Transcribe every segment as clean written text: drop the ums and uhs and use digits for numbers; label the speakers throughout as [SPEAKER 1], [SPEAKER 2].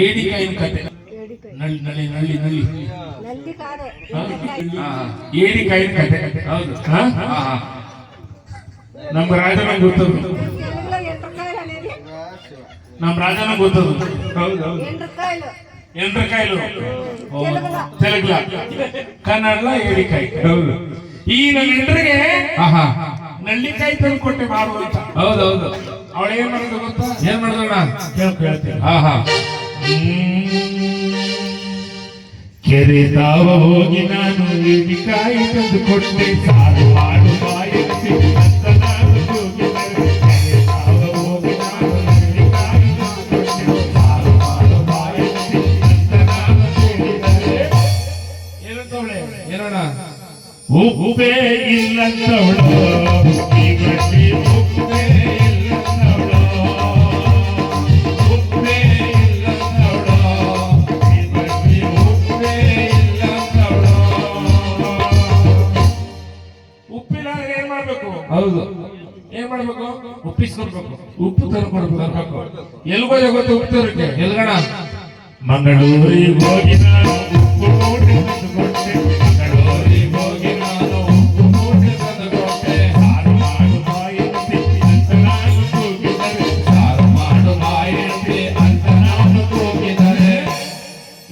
[SPEAKER 1] ಏಡಿಕಾಯಿನ ಕತೆ. ನಳ್ಳಿ ನಳ್ಳಿ ನಳ್ಳಿ ನಳ್ಳಿ ಏಡಿಕಾಯಿನ ಕತೆ. ಹೌದು. ನಮ್ಮ ರಾಜನ ಗೊತ್ತದು. ನಮ್ಮ ರಾಜನ ಗೊತ್ತದು. ಹೌದು. ಎಂಡ್ರಕಾಯಿಲು ತೆಲುಗ್ಲ ಕನ್ನಡ ಏಡಿಕಾಯಿ. ಹೌದು. ಈ ನನ್ನ ಎಂಡ್ರಿಗೆ ನಳ್ಳಿಕಾಯಿ ತಂದು ಕೊಟ್ಟೆ ಮಾಡು ಅಂತ. ಹೌದೌದು. ಅವಳು ಏನ್ ಮಾಡೋದು ಗೊತ್ತಾ? ಏನ್ ಮಾಡೋಣ ಕೇಳ್ತೀನಿ. ಕೆರೆ ತಾವ ಹೋಗಿ ನಾನು ಏಡಿಕಾಯಿ ತಂದು ಕೊಟ್ಟೆ ಸಾರು ಮಾಡು ಬಾಯಂತೆ ಅಂತ ನಾನು ಕೂಗಿದರೆ. ಕೆರೆ ತಾವ ಹೋಗಿ ನಾನು ಏಡಿಕಾಯಿ ತಂದು ಕೊಟ್ಟೆ ಸಾರು ಮಾಡು ಬಾಯಂತೆ ಅಂತ ನಾನು ಕೂಗಿದರೆ. ಏನಂತವಳೆ? ಏನೋಣ? ಉಪ್ಪೇ ಇಲ್ಲಂತವಳು ಈ ಗಟ್ಟಿ ಉಪ್ಪೇ ಇಲ್ಲಂತವಳು. ಉಪ್ಪೇ ಇಲ್ಲಂತವಳು ಈ ಗಟ್ಟಿ ಉಪ್ಪೇ ಇಲ್ಲಂತವಳು. ಉಪ್ಪಿಲ್ಲಾದ್ರೆ ಏನ್ ಮಾಡ್ಬೇಕು? ಹೌದು. ಏನ್ ಮಾಡ್ಬೇಕು? ಉಪ್ಪಿಸ್ಕೊಡ್ಬೇಕು. ಉಪ್ಪು ತರ್ಕೊಡ್ಬೇಕು. ಎಲ್ಗೋಜ ಗೊತ್ತು ಉಪ್ಪು ತರಕ್ಕೆ? ಎಲ್ಗಣ? ಮಂಗಳೂರಿಗೆ ಹೋಗಿ ನಾನು ಉಪ್ಪು ಮೂಟೆ ತಂದುಕೊಟ್ಟೆ. ಮಂಗಳೂರಿಗೆ ಹೋಗಿ ನಾನು ಉಪ್ಪು ಮೂಟೆ ತಂದುಕೊಟ್ಟೆ. ಸಾರು ಮಾಡು ಬಾಯಂತೆ ಅಂತ ನಾನು ಕೂಗಿದರೆ. ಸಾರು ಮಾಡು ಬಾಯಂತೆ ಅಂತ ನಾನು ಕೂಗಿದರೆ.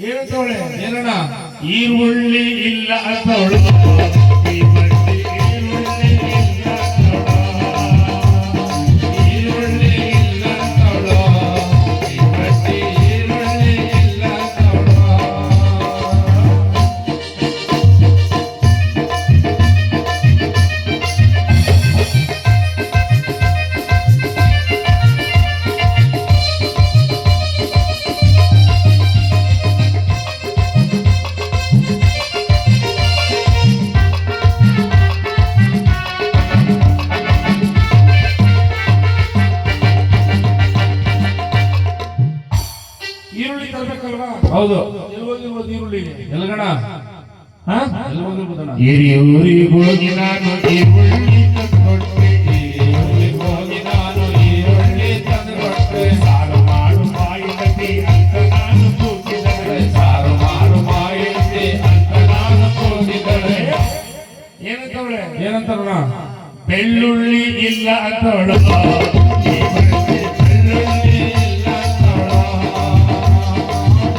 [SPEAKER 1] ಏನಂತವಳೆ? ಏನಣ್ಣ? ಈರುಳ್ಳಿ ಇಲ್ಲ ಅಂತವಳು. ಈ ಬಡ್ಡಿ ಈರುಳ್ಳಿ ಇಲ್ಲ ಅಂತವಳು. ಈರುಳ್ಳಿ ಇಲ್ಲ ಅಂತವಳು. ಈ ಬಡ್ಡಿ ಈರುಳ್ಳಿ ಇಲ್ಲ ಅಂತವಳು. ಈರುಳ್ಳಿ ತರಬೇಕಲ್ವಾ? ಹೌದು. ಎಲ್ಗೋಗಿರ್ಬೋದು ಈರುಳ್ಳಿ? ಎಲ್ಗಣ? ಹಿರಿಯೂರಿಗೆ ಹೋಗಿ ನಾನು ಈರುಳ್ಳಿ ತಂದುಕೊಟ್ಟೆ. ಹಿರಿಯೂರಿಗೆ ಹೋಗಿ ನಾನು ಈರುಳ್ಳಿ ತಂದುಕೊಟ್ಟೆ. ಸಾರು ಮಾಡು ಬಾಯಂತೆ ಅಂತ ನಾನು ಕೂಗಿದರೆ. ಸಾರು ಮಾಡು ಬಾಯಂತೆ ಅಂತ ನಾನು ಕೂಗಿದರೆ. ಏನಂತವಳೆ? ಏನಂತವಳ? ಬೆಳ್ಳುಳ್ಳಿ ಇಲ್ಲ ಅಂತವಳು. ಈ ಬಡ್ಡಿ ಬೆಳ್ಳುಳ್ಳಿ ಇಲ್ಲ ಅಂತವಳು.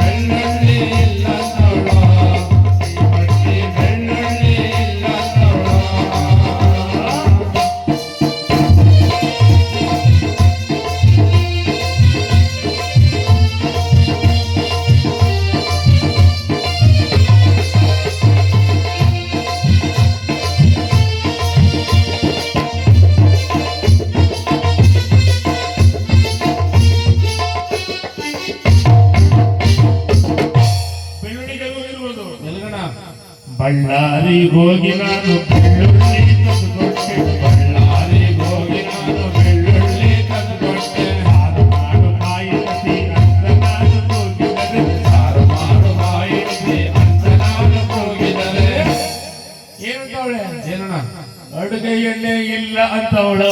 [SPEAKER 1] ಬೆಳ್ಳುಳ್ಳಿ ಇಲ್ಲ ಅಂತವಳು. ಈ ಬಡ್ಡಿ ಬೆಳ್ಳುಳ್ಳಿ ಇಲ್ಲ ಅಂತವಳು. ಬಳ್ಳಾರಿಗೆ ಹೋಗಿ ನಾನು ಬೆಳ್ಳುಳ್ಳಿ ತಂದುಕೊಟ್ಟೆ. ಬಳ್ಳಾರಿಗೆ ಹೋಗಿ ನಾನು ಬೆಳ್ಳುಳ್ಳಿ ತಂದುಕೊಟ್ಟೆ. ಸಾರು ಮಾಡು ಬಾಯಂತೆ ಅಂತ ನಾನು ಕೂಗಿದರೆ. ಸಾರು ಮಾಡು ಬಾಯಂತೆ ಅಂತ ನಾನು ಕೂಗಿದರೆ. ಏನಂತವಳೆ? ಏನಣ್ಣ? ಅಡುಗೆ ಎಣ್ಣೆ ಇಲ್ಲ ಅಂತವಳು.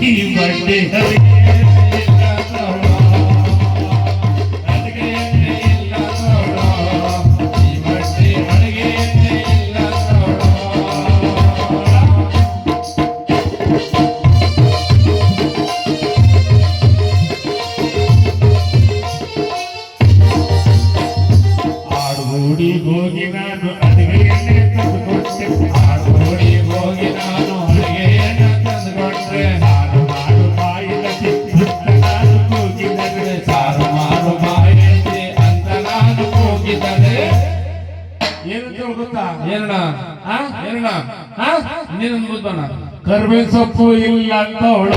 [SPEAKER 1] ಈ ಬಡ್ಡಿ ಅಡುಗೆ ಎಣ್ಣೆ ಇಲ್ಲ ಅಂತವಳು. ಅಡುಗೆ ಎಣ್ಣೆ ಇಲ್ಲ ಅಂತವಳು. ಈ ಬಡ್ಡಿ ಅಡುಗೆ ಎಣ್ಣೆ ಇಲ್ಲ ಅಂತವಳು. ಆಡುಗೂಡಿಗೆ ಹೋಗಿ ನಾನು ಅಡುಗೆ ಎಣ್ಣೆ ತಂದುಕೊಟ್ಟೆ. ಆಡುಗೂಡಿಗೆ ಹೋಗಿ ನಾನು ಅಡುಗೆ ಎಣ್ಣೆ ತಂದುಕೊಟ್ಟೆ. ಸಾರು ಮಾಡು ಬಾಯಂತೆ ಅಂತ ನಾನು ಕೂಗಿದರೆ. ಸಾರು ಮಾಡು ಬಾಯಂತೆ ಅಂತ ನಾನು ಕೂಗಿದರೆ. ಏನಂತ ಗೊತ್ತಾ? ಏನಣ್ಣ? ಏನಣ್ಣ? ಇನ್ನೇನಂತ ಗೊತ್ತಣ್ಣ? ಕರ್ಬೇವಿನ ಸೊಪ್ಪು ಇಲ್ಲ ಅಂತವಳು.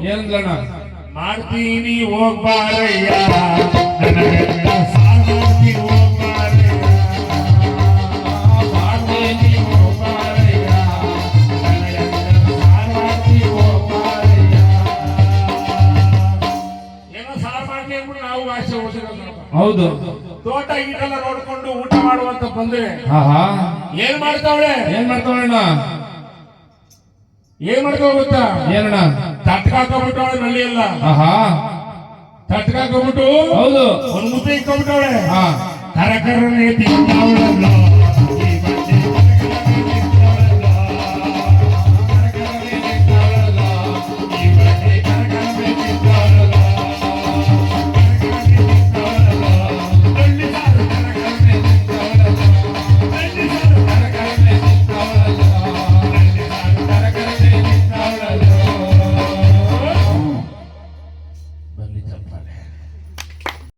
[SPEAKER 1] ಏನಂದ್ಲಣ್ಣ? ಮಾಡ್ತೀನಿ ಹೋಗ್ಬಾರಯ್ಯ ನನ್ನ
[SPEAKER 2] ಮಾಡ್ಲಿ ಅಂದ್ಬಿಟ್ಟು ನಾವು ಆಸೆ ಹೋಗಿರೋದು.
[SPEAKER 1] ಹೌದು.
[SPEAKER 2] ತೋಟ ಗೀಟೆಲ್ಲ ನೋಡ್ಕೊಂಡು ಊಟ ಮಾಡುವಂತ ಬಂದ್ರೆ
[SPEAKER 1] ಆಹಾ
[SPEAKER 2] ಏನ್ ಮಾಡ್ತಾವಳೆ?
[SPEAKER 1] ಏನ್ ಮಾಡ್ತಾವಣ್ಣ?
[SPEAKER 2] ಏನ್ ಮಾಡ್ತಾವ ಗೊತ್ತಾ?
[SPEAKER 1] ಏನಣ್ಣ?
[SPEAKER 2] ತಟ್ಕಾಕೊಂಡ್ಬಿಟ್ಟವಳೆ ನಲ್ಲಿ ಎಲ್ಲ.
[SPEAKER 1] ಆಹಾ
[SPEAKER 2] ತಟ್ಕಾಕೊಂಡ್ಬಿಟ್ಟು
[SPEAKER 1] ಹೌದು
[SPEAKER 2] ಒಂದ್ ಮುದ್ದೆ ಇಕ್ಕೊಂಡ್ಬಿಟ್ಟವಳೆ.
[SPEAKER 1] ಹಾ
[SPEAKER 2] ಕರಕರನೆ ತಿಂತಾವಳಲ್ಲ